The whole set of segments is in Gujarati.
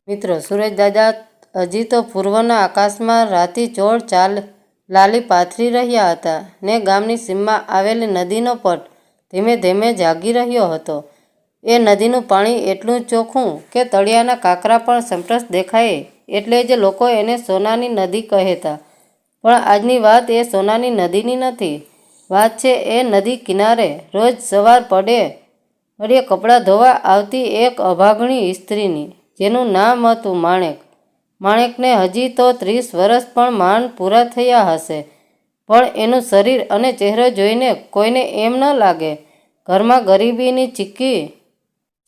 મિત્રો, સૂરજ દાદા હજી તો પૂર્વના આકાશમાં રાતીચોળ લાલી પાથરી રહ્યા હતા ને ગામની સીમમાં આવેલી નદીનો પટ ધીમે ધીમે જાગી રહ્યો હતો. એ નદીનું પાણી એટલું ચોખ્ખું કે તળિયાના કાંકરા પણ સમટસ દેખાય, એટલે જ લોકો એને સોનાની નદી કહેતા. પણ આજની વાત એ સોનાની નદીની નથી. વાત છે એ નદી કિનારે રોજ સવાર પડે કપડાં ધોવા આવતી એક અભાગણી સ્ત્રીની, જેનું નામ હતું માણેક. માણેકને હજી તો 30 વર્ષ પણ માંડ પૂરા થયા હશે, પણ એનું શરીર અને ચહેરો જોઈને કોઈને એમ ન લાગે. ઘરમાં ગરીબીની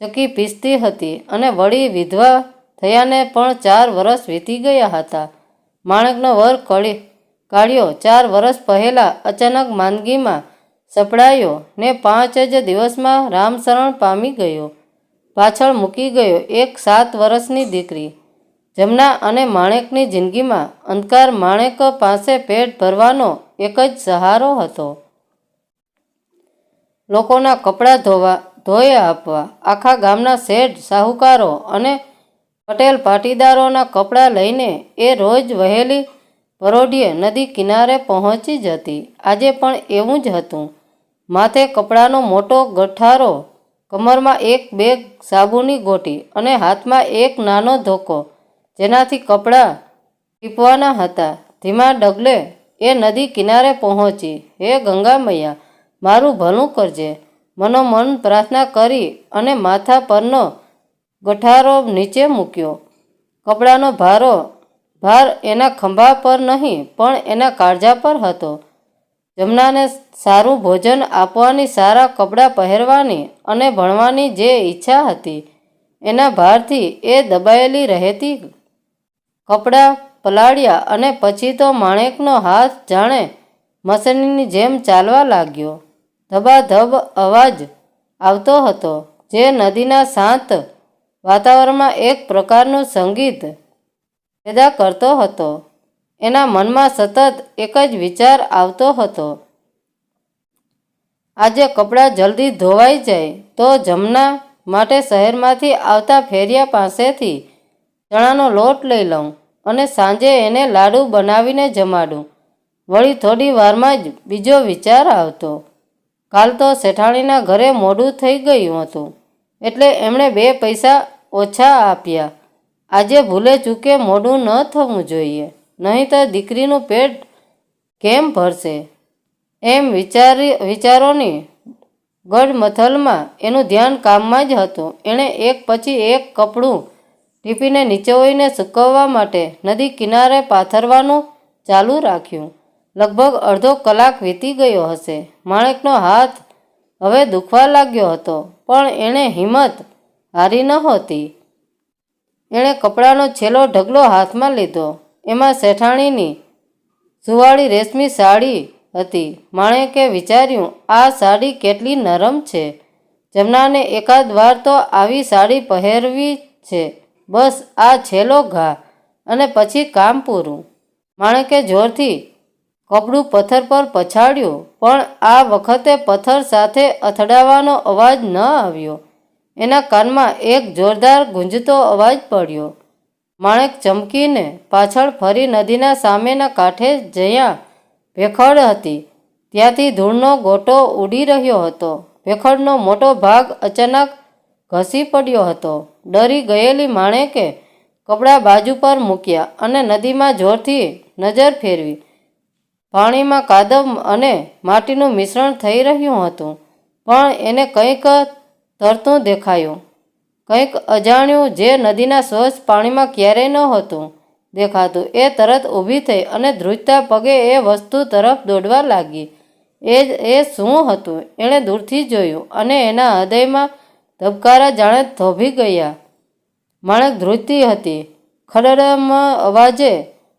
ચકી પીસતી હતી અને વળી વિધવા થયાને પણ 4 વર્ષ વીતી ગયા હતા. માણેકનો વર કાળિયો 4 વર્ષ પહેલાં અચાનક માંદગીમાં સપડાયો ને 5 જ દિવસમાં રામશરણ પામી ગયો. પાછળ મૂકી ગયો એક 7 વર્ષની દીકરી. જમના અને માણેકની જિંદગીમાં અંધકાર. માણેક પાસે પેટ ભરવાનો એક જ સહારો હતો. લોકોના કપડાં ધોઈ આપવા. આખા ગામના શેઠ, સાહુકારો અને પટેલ પાટીદારોના કપડાં લઈને એ રોજ વહેલી પરોઢિયે નદી કિનારે પહોંચી જતી. આજે પણ એવું જ હતું. માથે કપડાનો મોટો ગઠારો, કમરમાં એક બેગ સાબુની ગોટી અને હાથમાં એક નાનો ધોકો, જેનાથી કપડાં ટીપવાના હતા. ધીમા ડગલે એ નદી કિનારે પહોંચી. હે ગંગા મૈયા, મારું ભલું કરજે, મનોમન પ્રાર્થના કરી અને માથા પરનો ગઠારો નીચે મૂક્યો. કપડાનો ભાર એના ખંભા પર નહીં, પણ એના કાળજા પર હતો. જમનાને સારું ભોજન આપવાની, સારા કપડાં પહેરવાની અને ભણવાની જે ઈચ્છા હતી, એના ભારથી એ દબાયેલી રહેતી. કપડાં પલાળ્યા અને પછી તો માણેકનો હાથ જાણે મશીનની જેમ ચાલવા લાગ્યો. ધબાધબ અવાજ આવતો હતો, જે નદીના શાંત વાતાવરણમાં એક પ્રકારનું સંગીત પેદા કરતો હતો. એના મનમાં સતત એક જ વિચાર આવતો હતો, આજે કપડાં જલ્દી ધોવાઈ જાય તો જમના માટે શહેરમાંથી આવતા ફેરિયા પાસેથી ચણાનો લોટ લઈ લઉં અને સાંજે એને લાડુ બનાવીને જમાડું. વળી થોડી વારમાં જ બીજો વિચાર આવતો, કાલ તો શેઠાણીના ઘરે મોડું થઈ ગયું હતું, એટલે એમણે 2 પૈસા ઓછા આપ્યા. આજે ભૂલે ચૂકે મોડું ન થવું જોઈએ, નહીં તો દીકરીનું પેટ કેમ ભરશે? એમ વિચારોની ગડમથલમાં એનું ધ્યાન કામમાં જ હતું. એણે એક પછી એક કપડું ટીપીને નીચોવીને સૂકવવા માટે નદી કિનારે પાથરવાનું ચાલુ રાખ્યું. લગભગ અડધો કલાક વીતી ગયો હશે. માણેકનો હાથ હવે દુખવા લાગ્યો હતો, પણ એણે હિંમત હારી નહોતી. એણે કપડાનો છેલ્લો ઢગલો હાથમાં લીધો. એમાં શેઠાણીની સુંવાળી રેશમી સાડી હતી. માણેકે વિચાર્યું, આ સાડી કેટલી નરમ છે. જમનાને એકાદ વાર તો આવી સાડી પહેરવી છે. બસ આ છેલ્લો ઘા અને પછી કામ પૂરું. માણેકે જોરથી કપડું પથ્થર પર પછાડ્યું, પણ આ વખતે પથ્થર સાથે અથડાવાનો અવાજ ન આવ્યો. એના કાનમાં એક જોરદાર ગુંજતો અવાજ પડ્યો. માણેક ચમકીને પાછળ ફરી નદીના સામેના કાંઠે જ્યાં ભેખડ હતી, ત્યાંથી ધૂળનો ગોટો ઉડી રહ્યો હતો. ભેખડનો મોટો ભાગ અચાનક ઘસી પડ્યો હતો. ડરી ગયેલી માણેકે કપડાં બાજુ પર મૂક્યા અને નદીમાં જોરથી નજર ફેરવી. પાણીમાં કાદવ અને માટીનું મિશ્રણ થઈ રહ્યું હતું, પણ એને કંઈક તરતું દેખાયું, કંઈક અજાણ્યું, જે નદીના સ્વચ્છ પાણીમાં ક્યારેય નહોતું દેખાતું. એ તરત ઊભી થઈ અને ધ્રુજતા પગે એ વસ્તુ તરફ દોડવા લાગી. એ શું હતું? એણે દૂરથી જોયું અને એના હૃદયમાં ધબકારા જાણે થોભી ગયા. માણેક ધ્રુજતી હતી. ખડમ અવાજે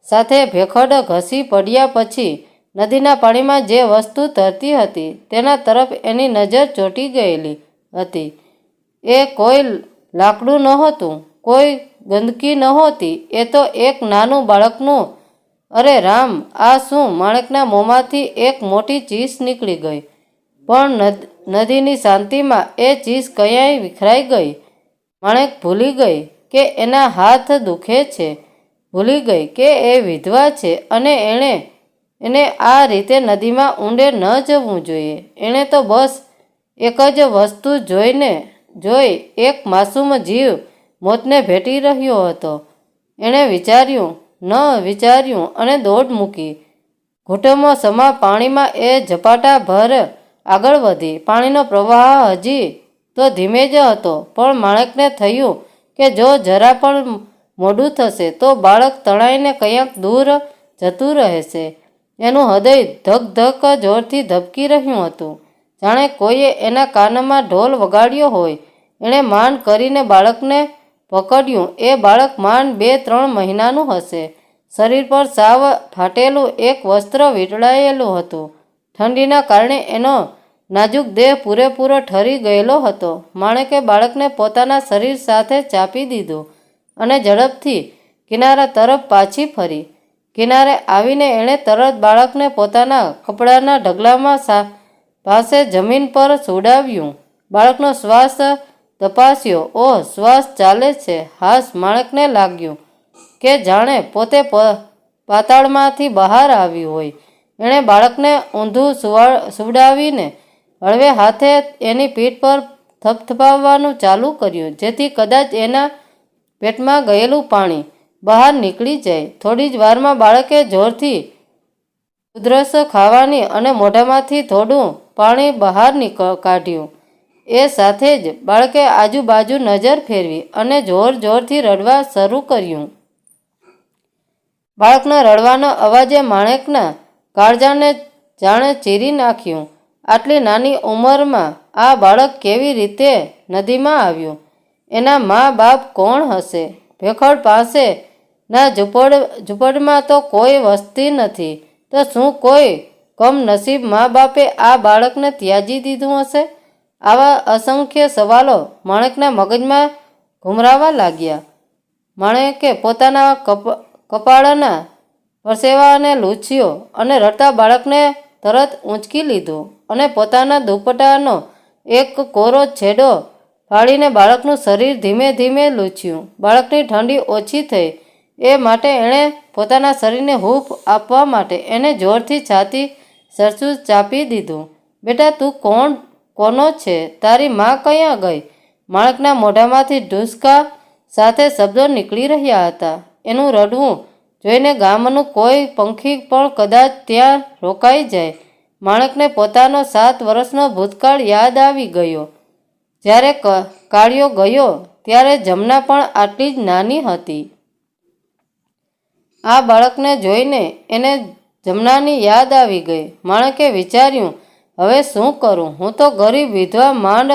સાથે ભેખડ ઘસી પડ્યા પછી નદીના પાણીમાં જે વસ્તુ તરતી હતી, તેના તરફ એની નજર ચોંટી ગયેલી હતી. એ કોઈ લાકડું નહોતું, કોઈ ગંદકી નહોતી. એ તો એક નાનું બાળકનું. અરે રામ, આ શું? માણેકના મોંમાંથી એક મોટી ચીસ નીકળી ગઈ, પણ નદીની શાંતિમાં એ ચીસ ક્યાંય વિખરાઈ ગઈ. માણેક ભૂલી ગઈ કે કે એના હાથ દુખે છે. ભૂલી ગઈ કે એ વિધવા છે અને એને આ રીતે નદીમાં ઊંડે ન જવું જોઈએ. એણે તો બસ એક જ વસ્તુ જોઈ એક માસૂમ જીવ મોતને ભેટી રહ્યો હતો. એણે વિચાર્યું અને દોડ મૂકી. ઘૂંટણો સમા પાણીમાં એ ઝપાટા ભર આગળ વધી. પાણીનો પ્રવાહ હજી તો ધીમે જ હતો, પણ માણેકને થયું કે જો જરા પણ મોડું થશે તો બાળક તણાઈને ક્યાંક દૂર જતું રહેશે. એનું હૃદય ધક ધક જોરથી ધબકી રહ્યું હતું, જાણે કોઈએ એના કાનમાં ઢોલ વગાડ્યો હોય. એણે માંડ કરીને બાળકને પકડ્યું. એ બાળક માંડ 2-3 મહિનાનું હશે. શરીર પર સાવ ફાટેલું એક વસ્ત્ર વીંટળાયેલું હતું. ઠંડીના કારણે એનો નાજુક દેહ પૂરેપૂરો ઠરી ગયેલો હતો. માણેકે બાળકને પોતાના શરીર સાથે ચાપી દીધું અને ઝડપથી કિનારા તરફ પાછી ફરી. કિનારે આવીને એણે તરત બાળકને પોતાના કપડાના ઢગલામાં પાસે જમીન પર સુવડાવ્યું. બાળકનો શ્વાસ તપાસ્યો. ઓહ, શ્વાસ ચાલે છે. હાશ, માણેકને લાગ્યું કે જાણે પોતે પાતાળમાંથી બહાર આવ્યું હોય. એણે બાળકને ઊંધું સુવડાવીને હળવે હાથે એની પીઠ પર થપથપાવવાનું ચાલુ કર્યું, જેથી કદાચ એના પેટમાં ગયેલું પાણી બહાર નીકળી જાય. થોડી જ વારમાં બાળકે જોરથી ઉધરસ ખાવાની અને મોઢામાંથી થોડું પાણી બહાર કાઢ્યું. એ સાથે જ બાળકે આજુબાજુ નજર ફેરવી અને જોરથી રડવા શરૂ કર્યું. બાળકના રડવાના અવાજે માણેકના કાળજાને જાણે ચીરી નાખ્યું. આટલી નાની ઉંમરમાં આ બાળક કેવી રીતે નદીમાં આવ્યું? એના મા બાપ કોણ હશે? ભેખડ પાસેના ઝૂંપડમાં તો કોઈ વસતી નથી. તો શું કોઈ કમનસીબ મા બાપે આ બાળકને ત્યાજી દીધું હશે? આવા અસંખ્ય સવાલો માણેકના મગજમાં ઘુમરાવા લાગ્યા. માણેકે પોતાના કપાળના પરસેવાને લૂછ્યો અને રડતા બાળકને તરત ઊંચકી લીધું અને પોતાના દુપટ્ટાનો એક કોરો છેડો ફાડીને બાળકનું શરીર ધીમે ધીમે લૂછ્યું. બાળકની ઠંડી ઓછી થઈ એ માટે એણે પોતાના શરીરને હૂંફ આપવા માટે એને જોરથી છાતી સરસું ચાપી દીધું. બેટા, તું કોનો છે? તારી મા ક્યાં ગઈ? માણેકના મોઢામાંથી ઢુસકા સાથે શબ્દો નીકળી રહ્યા હતા. એનું રડવું જોઈને ગામનું કોઈ પંખી પણ કદાચ ત્યાં રોકાઈ જાય. માણેકને પોતાનો 7 વર્ષનો ભૂતકાળ યાદ આવી ગયો. જ્યારે કાળિયો ગયો ત્યારે જમના પણ આટલી જ નાની હતી. આ બાળકને જોઈને એને જમનાની યાદ આવી ગઈ. માણેકે વિચાર્યું, હવે શું કરું? હું તો ગરીબ વિધવા માંડ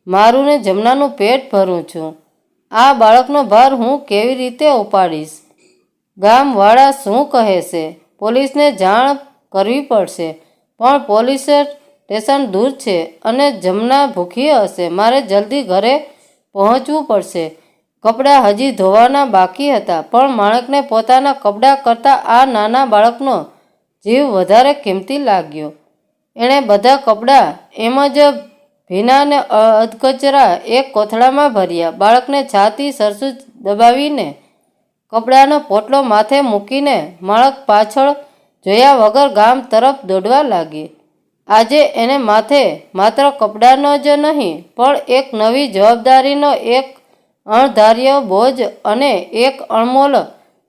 મારું ને જમનાનું પેટ ભરું છું. આ બાળકનો ભાર હું કેવી રીતે ઉપાડીશ? ગામવાળા શું કહેશે? પોલીસને જાણ કરવી પડશે, પણ પોલીસ સ્ટેશન દૂર છે અને જમના ભૂખી હશે. મારે જલ્દી ઘરે પહોંચવું પડશે. કપડાં હજી ધોવાના બાકી હતા, પણ માણેકને પોતાના કપડાં કરતાં આ નાના બાળકનો જીવ વધારે કિંમતી લાગ્યો. એણે બધા કપડાં એમ જ ભીના ને અધકચરા એક કોથળામાં ભર્યા. બાળકને છાતી સરસું દબાવીને કપડાનો પોટલો માથે મૂકીને માણક પાછળ જોયા વગર ગામ તરફ દોડવા લાગી. આજે એને માથે માત્ર કપડાનો જ નહીં, પણ એક નવી જવાબદારીનો, એક અણધાર્યો બોજ અને એક અણમોલ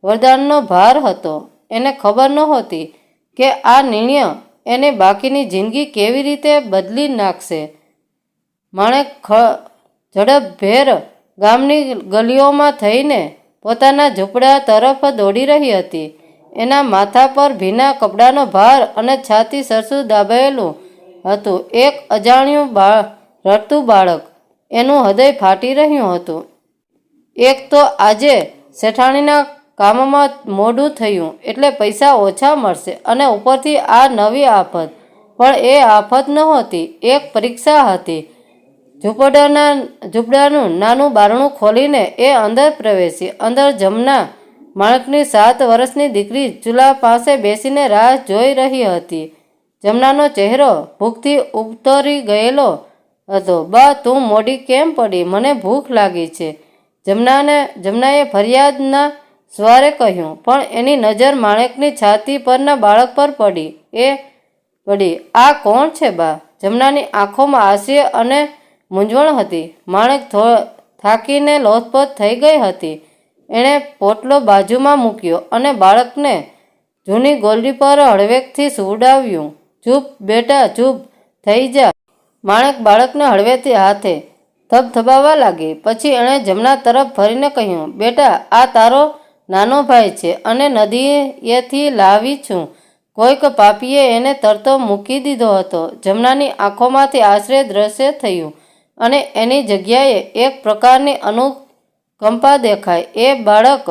વરદાનનો ભાર હતો. એને ખબર નહોતી કે આ નિર્ણય એને બાકીની જિંદગી કેવી રીતે બદલી નાખશે. માણેક ઝડપભેર ગામની ગલીઓમાં થઈને પોતાના ઝૂંપડા તરફ દોડી રહી હતી. એના માથા પર ભીના કપડાનો ભાર અને છાતી સરસું દાબાયેલું હતું. એક અજાણ્યું રડતું બાળક. એનું હૃદય ફાટી રહ્યું હતું. એક તો આજે શેઠાણીના કામમાં મોડું થયું એટલે પૈસા ઓછા મળશે, અને ઉપરથી આ નવી આફત. પણ એ આફત નહોતી, એક પરીક્ષા હતી. ઝૂંપડાનું નાનું બારણું ખોલીને એ અંદર પ્રવેશી. અંદર જમના, માણેકની 7 વર્ષની દીકરી, ચૂલા પાસે બેસીને રાહ જોઈ રહી હતી. જમનાનો ચહેરો ભૂખથી ઉતરી ગયેલો હતો. બા, તું મોડી કેમ પડી? મને ભૂખ લાગી છે. જમનાએ ફરિયાદના સ્વરે કહ્યું, પણ એની નજર માણેકની છાતી પરના બાળક પર પડી. આ કોણ છે બા? જમનાની આંખોમાં હાસ્ય અને મૂંઝવણ હતી. માણેક થાકીને લોથપોથ થઈ ગઈ હતી. એણે પોટલો બાજુમાં મૂક્યો અને બાળકને જૂની ગોદડી પર હળવેકથી સુવડાવ્યું. ચૂપ બેટા, ચૂપ થઈ જા. માણેક બાળકને હળવેથી હાથે થબથબાવવા લાગી. પછી એણે જમના તરફ ફરીને કહ્યું, બેટા, આ તારો નાનો ભાઈ છે અને નદીએથી લાવી છું. કોઈક પાપીએ એને તરતો મૂકી દીધો હતો. જમનાની આંખોમાંથી આશ્ચર્ય દ્રશ્ય થયું અને એની જગ્યાએ એક પ્રકારની અનુકંપા દેખાઈ. એ બાળક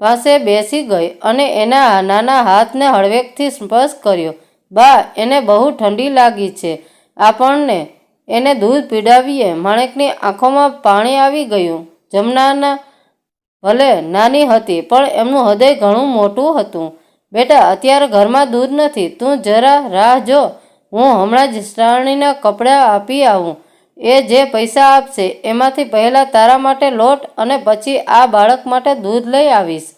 પાસે બેસી ગઈ અને એના નાના હાથને હળવેકથી સ્પર્શ કર્યો. બા, એને બહુ ઠંડી લાગી છે. આપણને એને દૂધ પીવડાવીએ. માણેકની આંખોમાં પાણી આવી ગયું. જમના ભલે નાની હતી, પણ એમનું હૃદય ઘણું મોટું હતું. બેટા, અત્યારે ઘરમાં દૂધ નથી. તું જરા રાહ જો. હું હમણાં જ શ્રાવણીના કપડાં આપી આવું. એ જે પૈસા આપશે એમાંથી પહેલાં તારા માટે લોટ અને પછી આ બાળક માટે દૂધ લઈ આવીશ.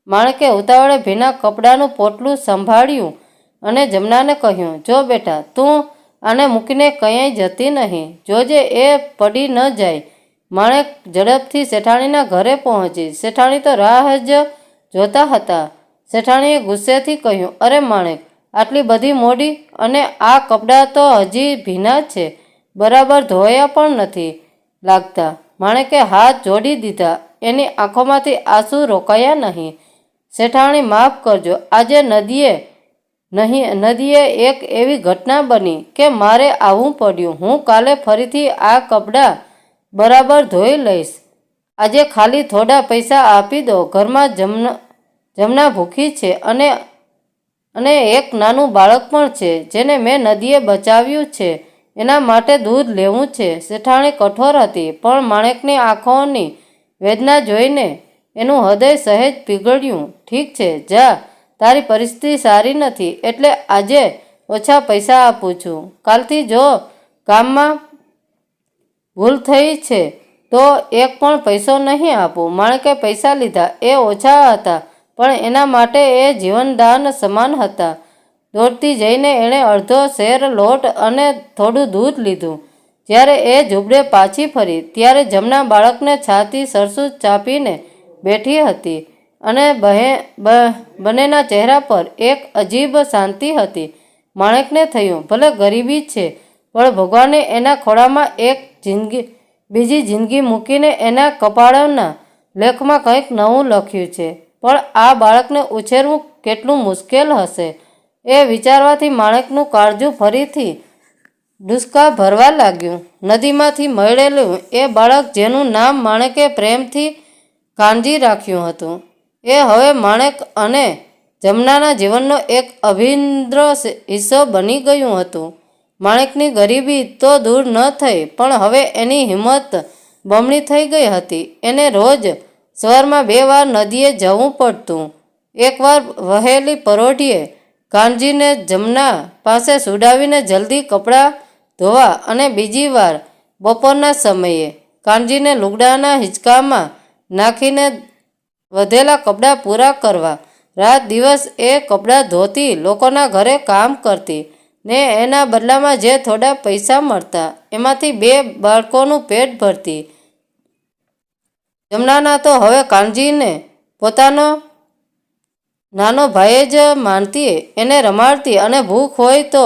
માણેકે ઉતાવળે ભીના કપડાનું પોટલું સંભાળ્યું અને જમનાને કહ્યું, જો બેટા, તું આને મૂકીને ક્યાંય જતી નહીં. જોજે એ પડી ન જાય. માણેક ઝડપથી શેઠાણીના ઘરે પહોંચી. શેઠાણી તો રાહ જ જોતા હતા. શેઠાણીએ ગુસ્સેથી કહ્યું, અરે માણેક, આટલી બધી મોડી અને આ કપડાં તો હજી ભીના છે, બરાબર ધોયા પણ નથી લાગતા. માણેકે હાથ જોડી દીધા. એની આંખોમાંથી આંસુ રોકાયા નહીં. શેઠાણી, માફ કરજો. આજે નદીએ એક એવી ઘટના બની કે મારે આવવું પડ્યું. હું કાલે ફરીથી આ કપડાં બરાબર ધોઈ લઈશ. આજે ખાલી થોડા પૈસા આપી દો. ઘરમાં જમના ભૂખી છે અને એક નાનું બાળક પણ છે જેને મેં નદીએ બચાવ્યું છે. એના માટે દૂધ લેવું છે. શેઠાણી કઠોર હતી, પણ માણેકની આંખોની વેદના જોઈને એનું હૃદય સહેજ પીગળ્યું. ઠીક છે, જા. તારી પરિસ્થિતિ સારી નથી એટલે આજે ઓછા પૈસા આપું છું. કાલથી જો કામમાં ભૂલ થઈ છે તો એક પણ પૈસો નહીં આપું. માણેકે પૈસા લીધા. એ ઓછા હતા, પણ એના માટે એ જીવનદાન સમાન હતા. દોડતી જઈને એણે અડધો શેર લોટ અને થોડું દૂધ લીધું. જ્યારે એ ઝૂંપડે પાછી ફરી ત્યારે જમના બાળકને છાતી સરસું ચાપીને બેઠી હતી અને બંનેના ચહેરા પર એક અજીબ શાંતિ હતી. માણેકને થયું, ભલે ગરીબી છે, પણ ભગવાને એના ખોળામાં એક બીજી જિંદગી મૂકીને એના કપાળના લેખમાં કંઈક નવું લખ્યું છે. પણ આ બાળકને ઉછેરવું કેટલું મુશ્કેલ હશે, એ વિચારવાથી માણેકનું કાળજું ફરીથી ડૂસકા ભરવા લાગ્યું. નદીમાંથી મળેલું એ બાળક, જેનું નામ માણેકે પ્રેમથી કાનજી રાખ્યું હતું, એ હવે માણેક અને જમનાના જીવનનો એક અભિન્ન હિસ્સો બની ગયું હતું. માણેકની ગરીબી તો દૂર ન થઈ, પણ હવે એની હિંમત બમણી થઈ ગઈ હતી. એને રોજ સવારમાં 2 વાર નદીએ જવું પડતું. એકવાર વહેલી પરોઢિયે કાનજીને જમના પાસે સુડાવીને જલ્દી કપડાં ધોવા અને બીજી વાર બપોરના સમયે કાનજીને લુગડાના હિંચકામાં નાખીને વધેલા કપડાં પૂરા કરવા. રાત દિવસ એ કપડાં ધોતી, લોકોના ઘરે કામ કરતી ને એના બદલામાં જે થોડા પૈસા મળતા એમાંથી 2 બાળકોનું પેટ ભરતી. જમનાના તો હવે કાનજીને પોતાનો નાનો ભાઈ જ માનતી. એને રમાડતી અને ભૂખ હોય તો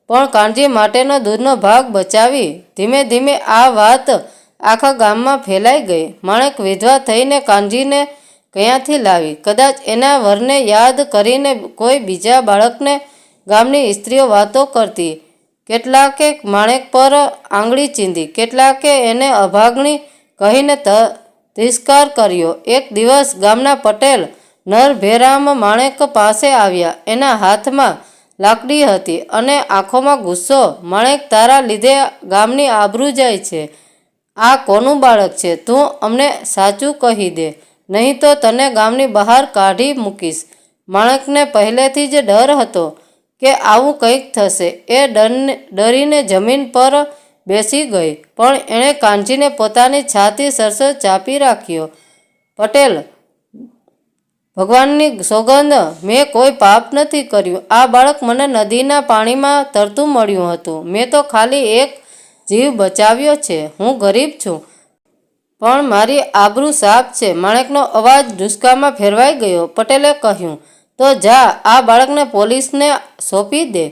પણ કાનજી માટેનો દૂધનો ભાગ બચાવી. ધીમે ધીમે આ વાત આખા ગામમાં ફેલાઈ ગઈ. માણેક વિધવા થઈને કાનજીને ક્યાંથી લાવી? કદાચ એના વરને યાદ કરીને કોઈ બીજા બાળકને. ગામની સ્ત્રીઓ વાતો કરતી. કેટલાકે માણેક પર આંગળી ચીંધી, કેટલાકે એને અભાગણી કહીને તિરસ્કાર કર્યો. એક દિવસ ગામના પટેલ નરભેરામ માણેક પાસે આવ્યા. એના હાથમાં લાકડી હતી અને આંખોમાં ગુસ્સો. માણેક, તારા લીધે ગામની આબરૂ જાય છે. આ કોનું બાળક છે? તું અમને સાચું કહી દે, નહીં તો તને ગામની બહાર કાઢી મૂકીશ. માણેકને પહેલેથી જ ડર હતો કે આવું કંઈક થશે. એ ડરીને જમીન પર બેસી ગઈ, પણ એણે કાનજીને પોતાની છાતી સરસો ચાપી રાખ્યો પટેલ, ભગવાનની સોગંદ, મેં કોઈ પાપ નથી કર્યું. આ બાળક મને નદીના પાણીમાં તરતું મળ્યું હતું. મેં તો ખાલી એક જીવ બચાવ્યો છે. હું ગરીબ છું, પણ મારી આબરૂ સાફ છે. માણેકનો અવાજ ડૂસકામાં ફેરવાઈ ગયો. પટેલે કહ્યું, તો જા, આ બાળકને પોલીસને સોંપી દે.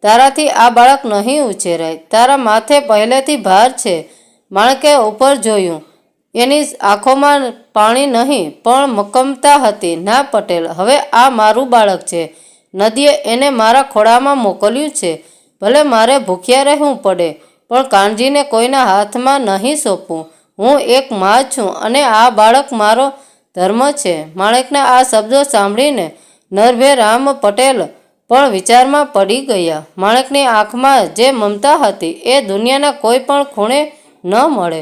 તારાથી આ બાળક નહીં ઉછેરાય. તારા માથે પહેલેથી ભાર છે. માણેકે ઉપર જોયું. એની આંખોમાં પાણી નહીં, પણ મક્કમતા હતી. ના પટેલ, હવે આ મારું બાળક છે. નદીએ એને મારા ખોળામાં મોકલ્યું છે. ભલે મારે ભૂખ્યા રહેવું પડે, પણ કાનજીને કોઈના હાથમાં નહીં સોંપવું. હું એક મા છું અને આ બાળક મારો ધર્મ છે. માણેકના આ શબ્દો સાંભળીને નરભેરામ પટેલ પણ વિચારમાં પડી ગયા. માણેકની આંખમાં જે મમતા હતી એ દુનિયાના કોઈ પણ ખૂણે ન મળે.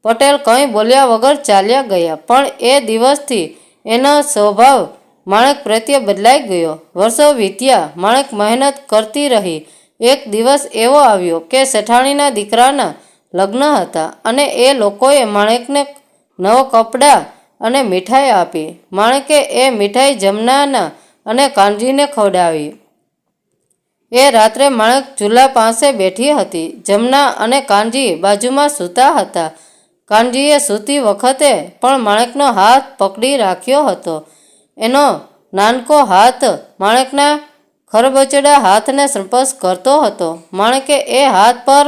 પટેલ કંઈ બોલ્યા વગર ચાલ્યા ગયા. પણ એ દિવસથી એનો સ્વભાવ માણેક પ્રત્યે બદલાઈ ગયો. વર્ષો વીત્યા. માણેક મહેનત કરતી રહી. એક દિવસ એવો આવ્યો કે શેઠાણીના દીકરાના લગ્ન હતા અને એ લોકોએ માણેકને નવો કપડાં અને મીઠાઈ આપી. માણેકે એ મીઠાઈ જમનાના અને કાનજીને ખવડાવી. એ રાત્રે માણેક ચૂલા પાસે બેઠી હતી. જમના અને કાનજી બાજુમાં સૂતા હતા. કાનજીએ સૂતી વખતે પણ માણેકનો હાથ પકડી રાખ્યો હતો. એનો નાનકો હાથ માણેકના ખરબચડા હાથને સ્પર્શ કરતો હતો. માણેકે એ હાથ પર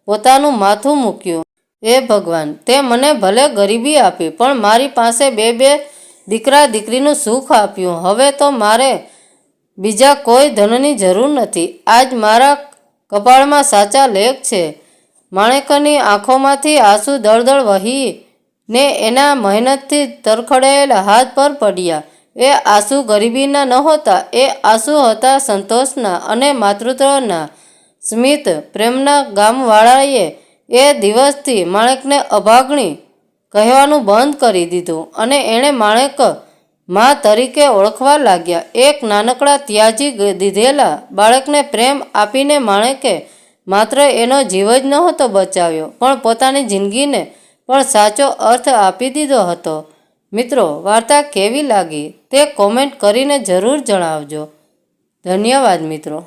પોતાનું માથું મૂક્યું. એ ભગવાન, તે મને ભલે ગરીબી આપી, પણ મારી પાસે બે દીકરા દીકરીનું સુખ આપ્યું. હવે તો મારે બીજા કોઈ ધનની જરૂર નથી. આજ મારા કપાળમાં સાચા લેખ છે. માણેકની આંખોમાંથી આંસુ દળદળ વહીને એના મહેનતથી તરખડાયેલા હાથ પર પડ્યા. એ આંસુ ગરીબીના નહોતા. એ આંસુ હતા સંતોષના અને માતૃત્વના. સ્મિત પ્રેમના ગામવાળાએ એ દિવસથી માણેકને અભાગણી કહેવાનું બંધ કરી દીધું અને એણે માણેક મા તરીકે ઓળખવા લાગ્યા. એક નાનકડા ત્યાજી દીધેલા બાળકને પ્રેમ આપીને માણેકે માત્ર એનો જીવ જ નહોતો બચાવ્યો, પણ પોતાની જિંદગીને પણ સાચો અર્થ આપી દીધો હતો. મિત્રો, વાર્તા કેવી લાગી તે કોમેન્ટ કરીને જરૂર જણાવજો. ધન્યવાદ મિત્રો.